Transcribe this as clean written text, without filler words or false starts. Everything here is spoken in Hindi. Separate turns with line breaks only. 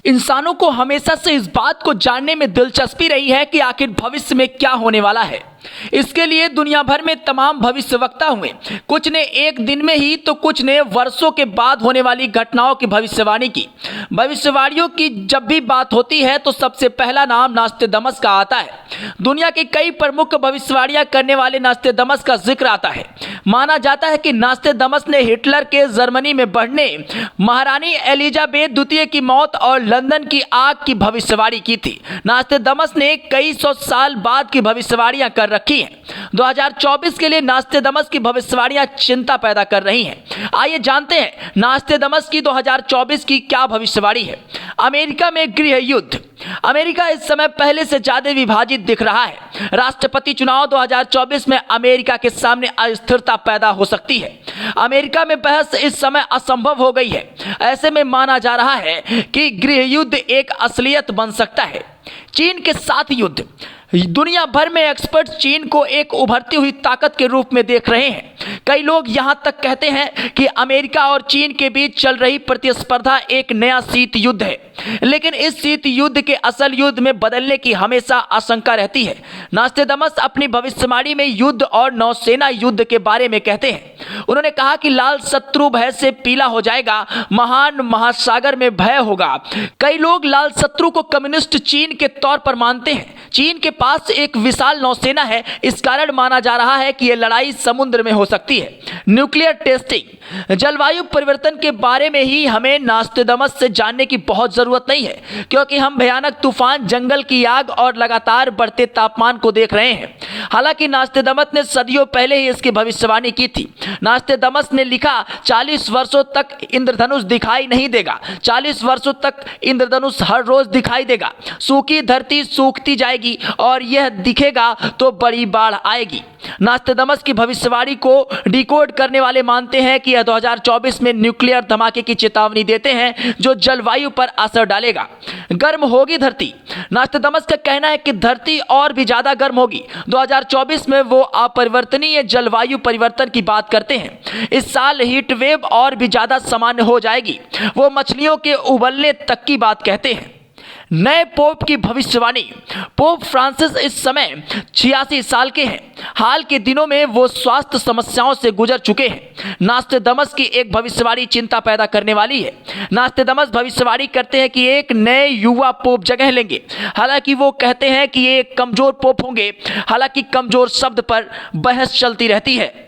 इंसानों को हमेशा से इस बात को जानने में दिलचस्पी रही है कि आखिर भविष्य में क्या होने वाला है। इसके लिए दुनिया भर में तमाम भविष्यवक्ता हुए। कुछ ने एक दिन में ही तो कुछ ने वर्षों के बाद होने वाली घटनाओं की भविष्यवाणी की। भविष्यवाणियों की जब भी बात होती है तो सबसे पहला नाम नास्टेडमस का आता है। दुनिया के कई प्रमुख भविष्यवाणियां करने वाले नास्टेडमस का जिक्र आता है। माना जाता है कि नास्टेडमस ने हिटलर के जर्मनी में बढ़ने, महारानी एलिजाबेथ द्वितीय की मौत और लंदन की आग की भविष्यवाणी की थी। नास्टेडमस ने कई सौ साल बाद की भविष्यवाणियां कर रखी हैं। 2024 के लिए नास्टेडमस की भविष्यवाणियां चिंता पैदा कर रही हैं। आइए जानते हैं नास्टेडमस की 2024 की क्या भविष्यवाणी है। अमेरिका में गृह युद्ध। अमेरिका इस समय पहले से ज्यादा विभाजित दिख रहा है। राष्ट्रपति चुनाव 2024 में अमेरिका के सामने अस्थिरता पैदा हो सकती है। अमेरिका में बहस इस समय असंभव हो गई है। ऐसे में माना जा रहा है कि गृह युद्ध एक असलियत बन सकता है। चीन के साथ युद्ध। दुनिया भर में एक्सपर्ट चीन को एक उभरती हुई ताकत के रूप में देख रहे हैं। कई लोग यहां तक कहते हैं कि अमेरिका और चीन के बीच चल रही प्रतिस्पर्धा एक नया शीत युद्ध है, लेकिन इस शीत युद्ध के असल युद्ध में बदलने की हमेशा आशंका रहती है। नास्टेडमस अपनी भविष्यवाणी में युद्ध और नौसेना युद्ध के बारे में कहते हैं। उन्होंने कहा कि लाल शत्रु भय से पीला हो जाएगा, महान महासागर में भय होगा। कई लोग लाल शत्रु को कम्युनिस्ट चीन के तौर पर मानते हैं। चीन के पास एक विशाल नौसेना है। इस कारण माना जा रहा है कि यह लड़ाई समुद्र में हो सकती है। Nuclear testing. जलवायु परिवर्तन के बारे में ही हमें नास्टेडमस से जानने की बहुत जरूरत नहीं है, क्योंकि हम भयानक तूफान, जंगल की आग और लगातार बढ़ते तापमान को देख रहे हैं। हालांकि नास्टेडमस ने सदियों पहले ही इसकी भविष्यवाणी की थी। नास्टेडमस ने लिखा, 40 वर्षों तक इंद्रधनुष दिखाई नहीं देगा। 40 वर्षों तक इंद्रधनुष हर रोज दिखाई देगा। सूखी धरती सूखती जाएगी और यह दिखेगा तो बड़ी बाढ़ आएगी। नास्टेडमस की भविष्यवाणी को डिकोड करने वाले मानते हैं कि यह 2024 में न्यूक्लियर धमाके की चेतावनी देते हैं जो जलवायु पर असर डालेगा। गर्म होगी धरती। नास्टेडमस का कहना है कि धरती और भी ज्यादा गर्म होगी। 2024 में वो अपरिवर्तनीय जलवायु परिवर्तन की बात करते हैं। इस साल हीट वेव और भी ज्यादा सामान्य हो जाएगी। वो मछलियों के उबलने तक की बात कहते हैं। नए पोप की भविष्यवाणी। पोप फ्रांसिस इस समय 86 साल के हैं। हाल के दिनों में वो स्वास्थ्य समस्याओं से गुजर चुके हैं। नास्टेडमस की एक भविष्यवाणी चिंता पैदा करने वाली है। नास्टेडमस भविष्यवाणी करते हैं कि एक नए युवा पोप जगह लेंगे। हालांकि वो कहते हैं कि ये एक कमजोर पोप होंगे। हालांकि कमजोर शब्द पर बहस चलती रहती है।